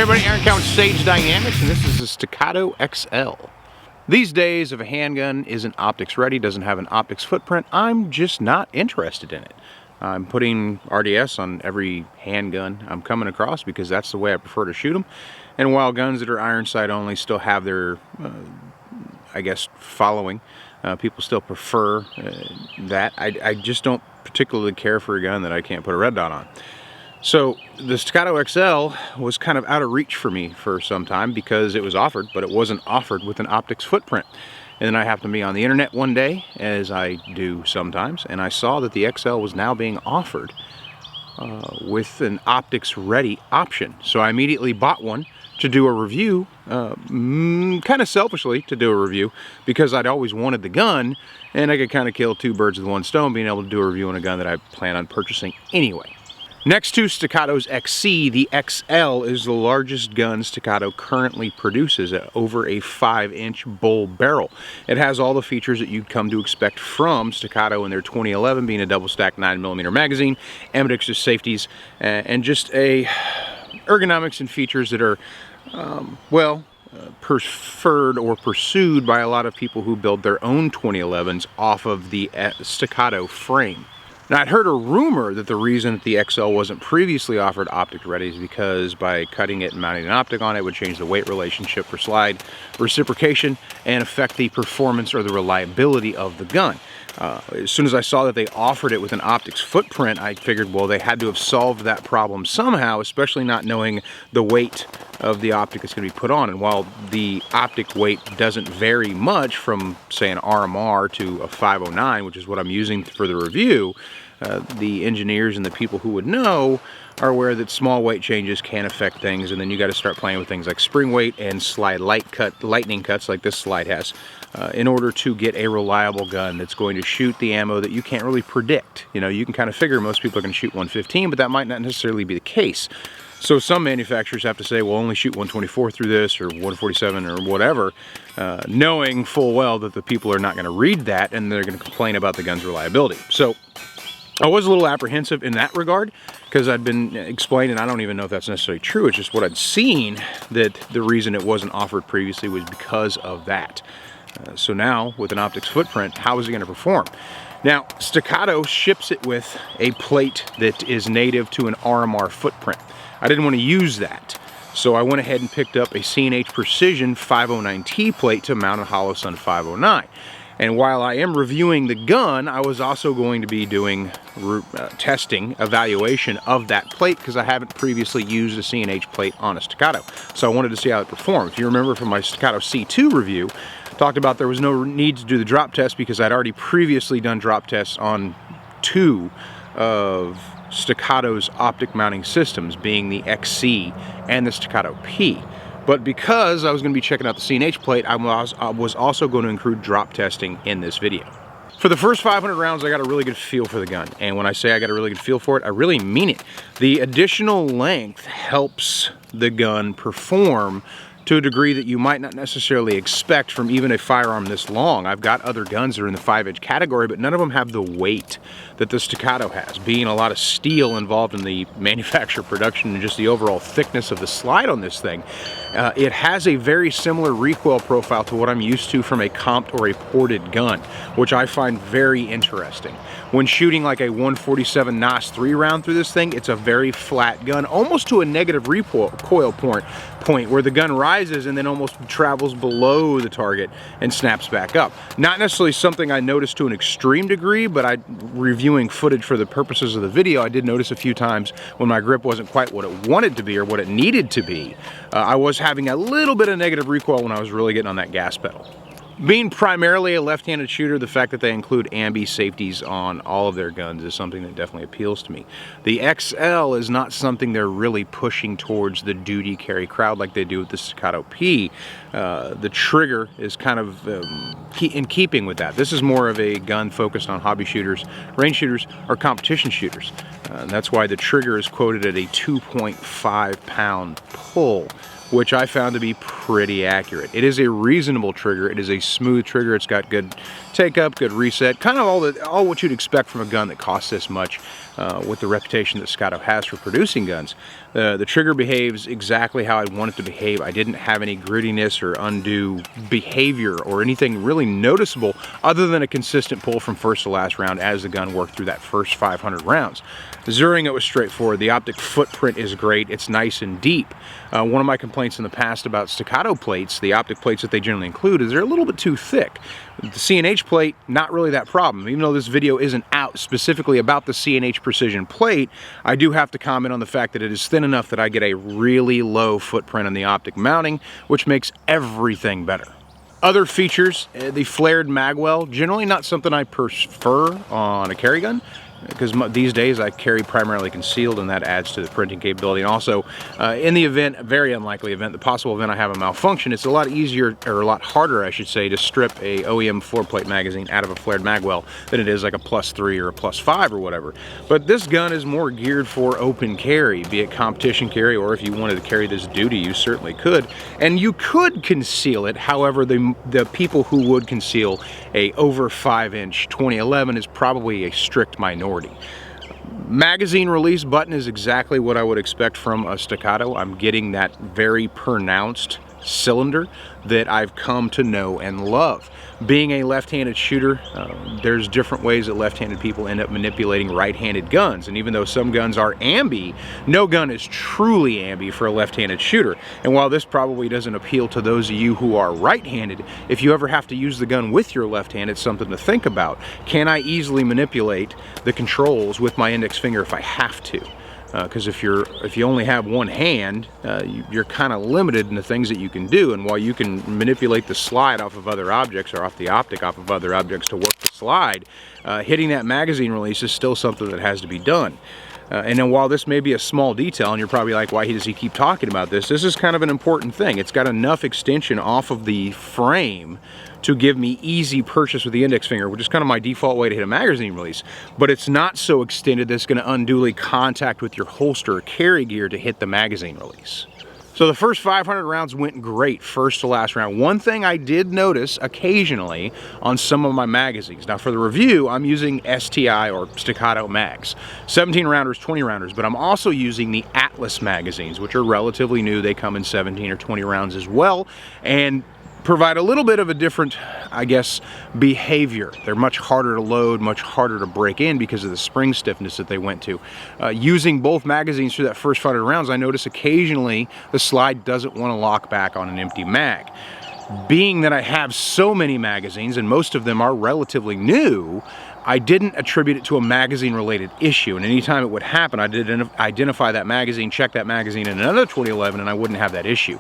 everybody, Aaron Cowan, Sage Dynamics, and this is the Staccato XL. These days, if a handgun isn't optics ready, doesn't have an optics footprint, I'm just not interested in it. I'm putting RDS on every handgun I'm coming across because that's the way I prefer to shoot them. And while guns that are iron sight only still have their, I guess, following, people still prefer that. I just don't particularly care for a gun that I can't put a red dot on. So the Staccato XL was kind of out of reach for me for some time because it was offered, but it wasn't offered with an optics footprint. And then I happened to be on the internet one day, as I do sometimes, and I saw that the XL was now being offered with an optics ready option. So I immediately bought one to do a review, kind of selfishly to do a review, because I'd always wanted the gun, and I could kind of kill two birds with one stone being able to do a review on a gun that I plan on purchasing anyway. Next to Staccatos XC, the XL is the largest gun Staccato currently produces at over a 5-inch bull barrel. It has all the features that you'd come to expect from Staccato in their 2011, being a double stack 9mm magazine, ambidextrous safeties, and just a ergonomics and features that are, preferred or pursued by a lot of people who build their own 2011s off of the Staccato frame. Now, I'd heard a rumor that the reason that the XL wasn't previously offered optic ready is because by cutting it and mounting an optic on it would change the weight relationship for slide reciprocation and affect the performance or the reliability of the gun. As soon as I saw that they offered it with an optics footprint, I figured, well, they had to have solved that problem somehow, especially not knowing the weight of the optic that's going to be put on. And while the optic weight doesn't vary much from, say, an RMR to a 509, which is what I'm using for the review, the engineers and the people who would know are aware that small weight changes can affect things, and then you got to start playing with things like spring weight and slide lightning cuts like this slide has, in order to get a reliable gun that's going to shoot the ammo that you can't really predict. You know, you can kind of figure most people are going to shoot 115, but that might not necessarily be the case. So some manufacturers have to say, well, only shoot 124 through this, or 147 or whatever, knowing full well that the people are not going to read that and they're going to complain about the gun's reliability. So I was a little apprehensive in that regard because I'd been explained, and I don't even know if that's necessarily true, it's just what I'd seen, that the reason it wasn't offered previously was because of that. So now, with an optics footprint, how is it going to perform? Now, Staccato ships it with a plate that is native to an RMR footprint. I didn't want to use that, so I went ahead and picked up a C&H Precision 509T plate to mount a Hollow Sun 509. And while I am reviewing the gun, I was also going to be doing testing, evaluation of that plate, because I haven't previously used a C&H plate on a Staccato. So I wanted to see how it performed. If you remember from my Staccato C2 review, talked about there was no need to do the drop test because I'd already previously done drop tests on two of Staccato's optic mounting systems, being the XC and the Staccato P. But because I was going to be checking out the C&H plate, I was also going to include drop testing in this video. For the first 500 rounds, I got a really good feel for the gun. And when I say I got a really good feel for it, I really mean it. The additional length helps the gun perform to a degree that you might not necessarily expect from even a firearm this long. I've got other guns that are in the 5-inch category, but none of them have the weight that the Staccato has, being a lot of steel involved in the manufacture, production, and just the overall thickness of the slide on this thing. It has a very similar recoil profile to what I'm used to from a comped or a ported gun, which I find very interesting. When shooting like a 147 NOS 3 round through this thing, it's a very flat gun, almost to a negative recoil point where the gun rises and then almost travels below the target and snaps back up. Not necessarily something I noticed to an extreme degree, but reviewing footage for the purposes of the video, I did notice a few times when my grip wasn't quite what it wanted to be or what it needed to be. I was having a little bit of negative recoil when I was really getting on that gas pedal. Being primarily a left-handed shooter, the fact that they include ambi safeties on all of their guns is something that definitely appeals to me. The XL is not something they're really pushing towards the duty carry crowd like they do with the Staccato P. The trigger is kind of in keeping with that. This is more of a gun focused on hobby shooters, range shooters, or competition shooters. And that's why the trigger is quoted at a 2.5 pound pull, which I found to be pretty accurate. It is a reasonable trigger. It is a smooth trigger. It's got good take up, good reset, kind of all what you'd expect from a gun that costs this much. with the reputation that Staccato has for producing guns. The trigger behaves exactly how I want it to behave. I didn't have any grittiness or undue behavior or anything really noticeable other than a consistent pull from first to last round as the gun worked through that first 500 rounds. Zeroing it was straightforward. The optic footprint is great. It's nice and deep. One of my complaints in the past about Staccato plates, the optic plates that they generally include, is they're a little bit too thick. The C&H plate, not really that problem. Even though this video isn't out specifically about the C&H Precision plate, I do have to comment on the fact that it is thin enough that I get a really low footprint on the optic mounting, which makes everything better. Other features, the flared magwell, generally not something I prefer on a carry gun, because these days I carry primarily concealed, and that adds to the printing capability. And also, in the event, a very unlikely event, the possible event I have a malfunction, it's a lot easier, or a lot harder I should say, to strip a OEM floor plate magazine out of a flared magwell than it is like a +3 or a +5 or whatever. But this gun is more geared for open carry, be it competition carry, or if you wanted to carry this duty, you certainly could. And you could conceal it. However, the people who would conceal a over 5-inch 2011 is probably a strict minority. Magazine release button is exactly what I would expect from a Staccato. I'm getting that very pronounced cylinder that I've come to know and love. Being a left-handed shooter, there's different ways that left-handed people end up manipulating right-handed guns. And even though some guns are ambi, no gun is truly ambi for a left-handed shooter. And while this probably doesn't appeal to those of you who are right-handed, if you ever have to use the gun with your left hand, it's something to think about. Can I easily manipulate the controls with my index finger if I have to? Because if you only have one hand, you're kind of limited in the things that you can do. And while you can manipulate the slide off of other objects, or off the optic off of other objects to work the slide, hitting that magazine release is still something that has to be done. And then while this may be a small detail, and you're probably like, why does he keep talking about this? This is kind of an important thing. It's got enough extension off of the frame to give me easy purchase with the index finger, which is kind of my default way to hit a magazine release. But it's not so extended that it's going to unduly contact with your holster or carry gear to hit the magazine release. So the first 500 rounds went great, first to last round. One thing I did notice occasionally on some of my magazines. Now for the review, I'm using STI or Staccato mags. 17 rounders, 20 rounders, but I'm also using the Atlas magazines, which are relatively new. They come in 17 or 20 rounds as well, and provide a little bit of a different, I guess, behavior. They're much harder to load, much harder to break in because of the spring stiffness that they went to. Using both magazines through that first 500 rounds, I notice occasionally the slide doesn't want to lock back on an empty mag. Being that I have so many magazines, and most of them are relatively new, I didn't attribute it to a magazine-related issue. And anytime it would happen, I did identify that magazine, check that magazine in another 2011, and I wouldn't have that issue.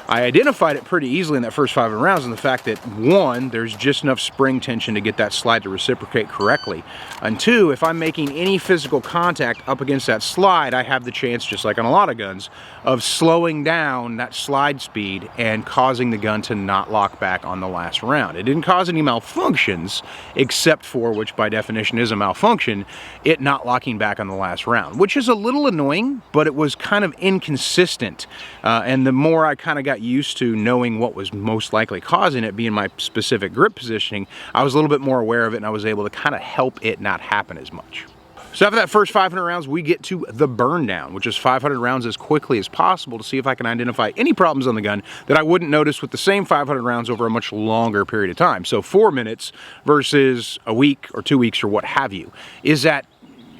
I identified it pretty easily in that first 500 rounds in the fact that, one, there's just enough spring tension to get that slide to reciprocate correctly. And two, if I'm making any physical contact up against that slide, I have the chance, just like on a lot of guns, of slowing down that slide speed and causing the gun to not lock back on the last round. It didn't cause any malfunctions, except for, which by definition is a malfunction, it not locking back on the last round, which is a little annoying, but it was kind of inconsistent. And the more I kind of got used to knowing what was most likely causing it, being my specific grip positioning, I was a little bit more aware of it, and I was able to kind of help it not happen as much. So after that first 500 rounds, we get to the burn down, which is 500 rounds as quickly as possible to see if I can identify any problems on the gun that I wouldn't notice with the same 500 rounds over a much longer period of time. So 4 minutes versus a week or 2 weeks or what have you. Is that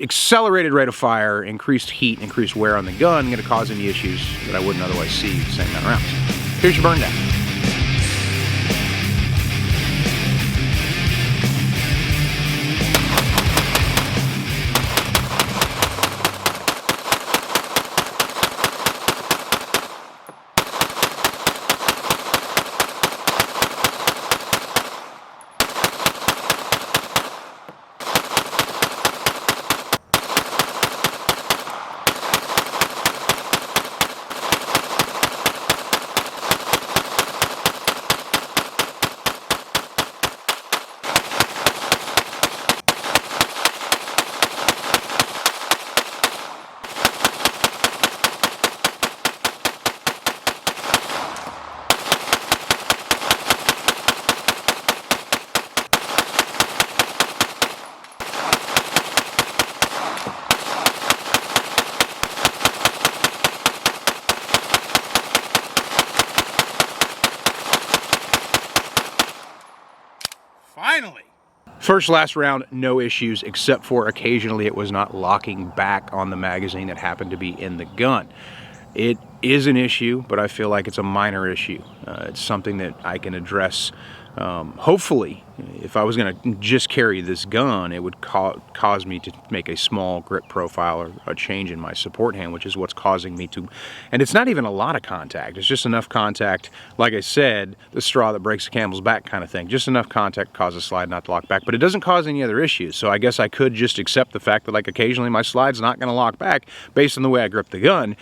accelerated rate of fire, increased heat, increased wear on the gun going to cause any issues that I wouldn't otherwise see the same amount of rounds? Here's your burn down. Finally! First last round, no issues, except for occasionally it was not locking back on the magazine that happened to be in the gun. It is an issue, but I feel like it's a minor issue. It's something that I can address. Hopefully, if I was going to just carry this gun, it would cause me to make a small grip profile or a change in my support hand, which is what's causing me to. And it's not even a lot of contact. It's just enough contact, like I said, the straw that breaks the camel's back kind of thing. Just enough contact to cause a slide not to lock back, but it doesn't cause any other issues. So I guess I could just accept the fact that, like, occasionally my slide's not going to lock back based on the way I grip the gun.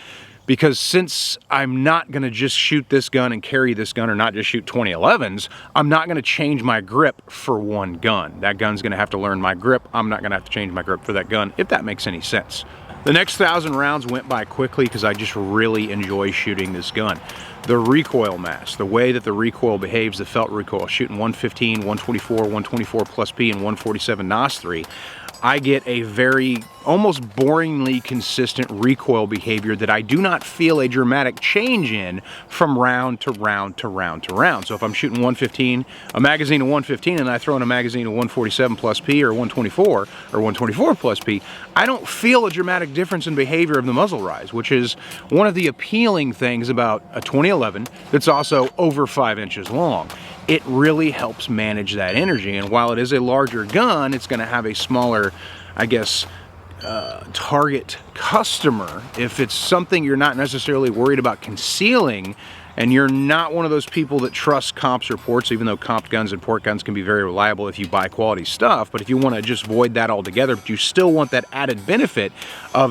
Because since I'm not going to just shoot this gun and carry this gun, or not just shoot 2011s, I'm not going to change my grip for one gun. That gun's going to have to learn my grip. I'm not going to have to change my grip for that gun, if that makes any sense. The next 1,000 rounds went by quickly because I just really enjoy shooting this gun. The recoil mass, the way that the recoil behaves, the felt recoil, shooting 115, 124, 124 plus P, and 147 NOS 3, I get a very, almost boringly consistent recoil behavior that I do not feel a dramatic change in from round to round to round to round. So if I'm shooting 115, a magazine of 115, and I throw in a magazine of 147 plus P or 124 or 124 plus P, I don't feel a dramatic difference in behavior of the muzzle rise, which is one of the appealing things about a 2011 that's also over 5 inches long. It really helps manage that energy, and while it is a larger gun, it's going to have a smaller, I guess, target customer. If it's something you're not necessarily worried about concealing, and you're not one of those people that trust comps or ports, even though comp guns and port guns can be very reliable if you buy quality stuff, but if you want to just void that altogether, but you still want that added benefit of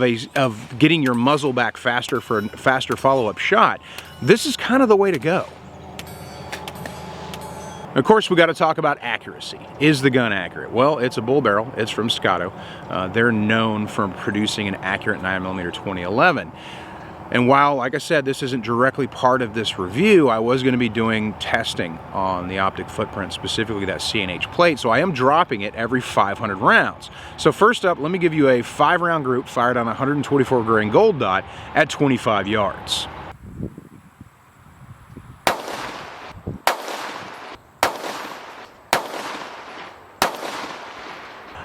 getting your muzzle back faster for a faster follow-up shot, this is kind of the way to go. Of course, we got to talk about accuracy. Is the gun accurate? Well, it's a bull barrel. It's from Staccato. They're known for producing an accurate 9mm 2011. And while, like I said, this isn't directly part of this review, I was going to be doing testing on the optic footprint, specifically that CNH plate, so I am dropping it every 500 rounds. So first up, let me give you a 5-round group fired on a 124 grain gold dot at 25 yards.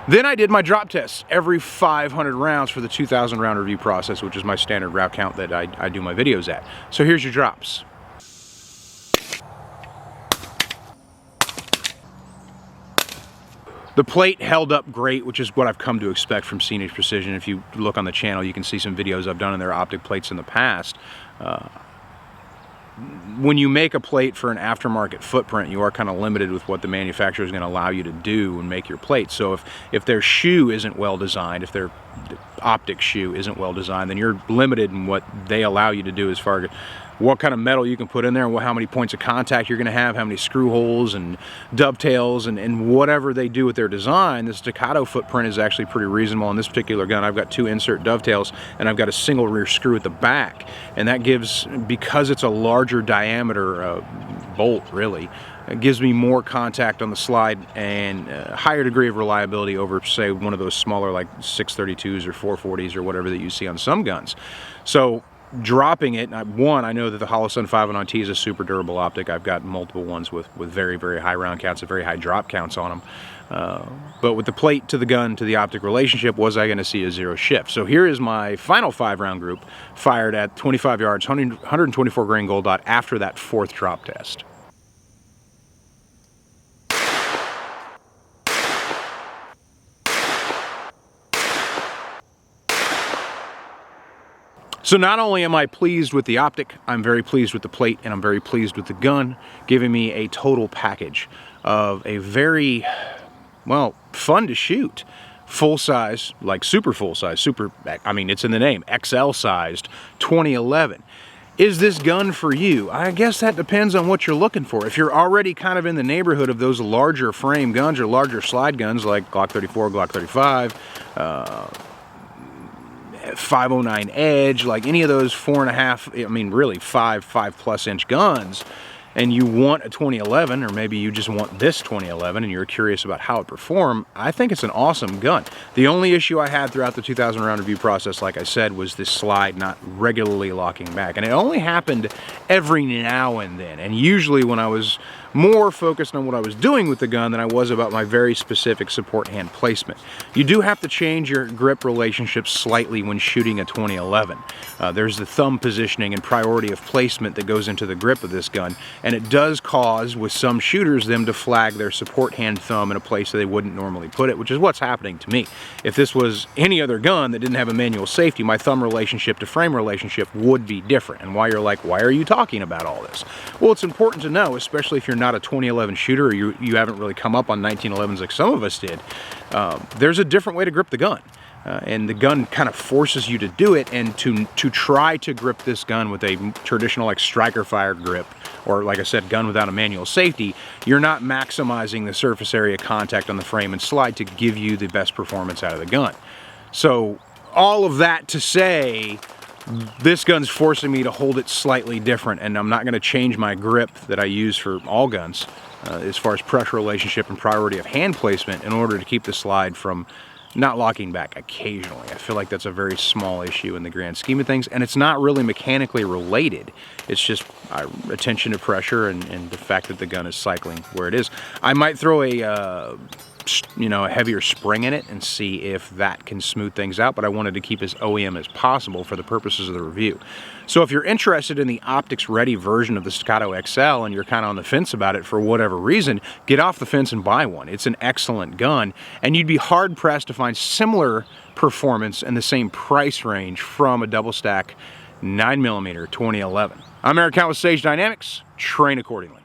Then I did my drop tests every 500 rounds for the 2,000 round review process, which is my standard round count that I do my videos at. So here's your drops. The plate held up great, which is what I've come to expect from CNH Precision. If you look on the channel, you can see some videos I've done in their optic plates in the past. When you make a plate for an aftermarket footprint, you are kind of limited with what the manufacturer is going to allow you to do and make your plate. So if their shoe isn't well designed, if their optic shoe isn't well designed, then you're limited in what they allow you to do as far as what kind of metal you can put in there, and how many points of contact you're going to have, how many screw holes and dovetails, and whatever they do with their design. The Staccato footprint is actually pretty reasonable on this particular gun. I've got 2 insert dovetails, and I've got a single rear screw at the back, and that gives, because it's a larger diameter bolt, really, it gives me more contact on the slide and a higher degree of reliability over, say, one of those smaller, like 632s or 440s or whatever that you see on some guns. So dropping it, one, I know that the Holosun 509T is a super durable optic. I've got multiple ones with very, very high round counts and very high drop counts on them. But with the plate to the gun to the optic relationship, was I going to see a zero shift? So here is my final 5-round group fired at 25 yards, 124 grain gold dot after that 4th drop test. So not only am I pleased with the optic, I'm very pleased with the plate, and I'm very pleased with the gun, giving me a total package of a very, well, fun to shoot, full size, like super full size, super, I mean, it's in the name, XL sized 2011. Is this gun for you? I guess that depends on what you're looking for. If you're already kind of in the neighborhood of those larger frame guns or larger slide guns like Glock 34, Glock 35, 509 Edge, like any of those 4.5, I mean really 5+ inch guns, and you want a 2011, or maybe you just want this 2011 and you're curious about how it performed, I think it's an awesome gun. The only issue I had throughout the 2,000 round review process, like I said, was this slide not regularly locking back. And it only happened every now and then. And usually when I was more focused on what I was doing with the gun than I was about my very specific support hand placement. You do have to change your grip relationship slightly when shooting a 2011. There's the thumb positioning and priority of placement that goes into the grip of this gun, and it does cause, with some shooters, them to flag their support hand thumb in a place that they wouldn't normally put it, which is what's happening to me. If this was any other gun that didn't have a manual safety, my thumb relationship to frame relationship would be different. And why you're like, why are you talking about all this? Well, it's important to know, especially if you're not a 2011 shooter, or you haven't really come up on 1911s like some of us did. There's a different way to grip the gun. And the gun kind of forces you to do it, and to try to grip this gun with a traditional like striker fire grip, or like I said, gun without a manual safety, you're not maximizing the surface area contact on the frame and slide to give you the best performance out of the gun. So all of that to say, this gun's forcing me to hold it slightly different, and I'm not going to change my grip that I use for all guns as far as pressure relationship and priority of hand placement in order to keep the slide from not locking back occasionally. I feel like that's a very small issue in the grand scheme of things, and it's not really mechanically related. It's just attention to pressure and the fact that the gun is cycling where it is. I might throw a heavier spring in it and see if that can smooth things out, but I wanted to keep as OEM as possible for the purposes of the review. So if you're interested in the optics ready version of the Staccato XL and you're kind of on the fence about it for whatever reason, get off the fence and buy one. It's an excellent gun, and you'd be hard pressed to find similar performance in the same price range from a double stack 9mm 2011. I'm Eric Count with Sage Dynamics. Train accordingly.